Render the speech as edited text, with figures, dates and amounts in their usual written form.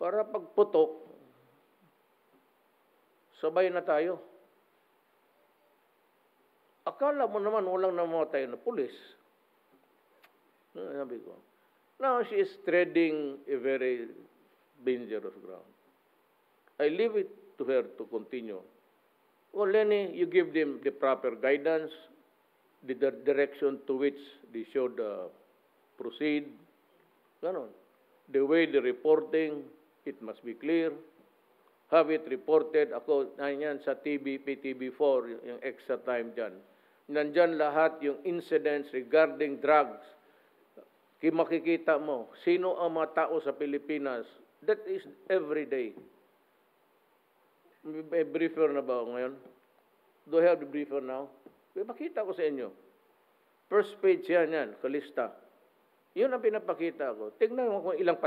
Para pagputok, sabay na tayo. Akala mo naman walang namatay na pulis. Sabi ko. Now she is treading a very dangerous ground. I leave it to her to continue. Well, Lenny, you give them the proper guidance, the direction to which they should proceed. Ganon. The way the reporting, it must be clear. Have it reported. Ako, yan sa PTV4, yung extra time dyan. Nandyan lahat yung incidents regarding drugs. Makikita mo, sino ang mga tao sa Pilipinas. That is every day. May briefer na ba ngayon? Do I have the briefer now? Makita ko sa inyo. First page yan, kalista. Yun ang pinapakita ko. Tignan mo kung ilang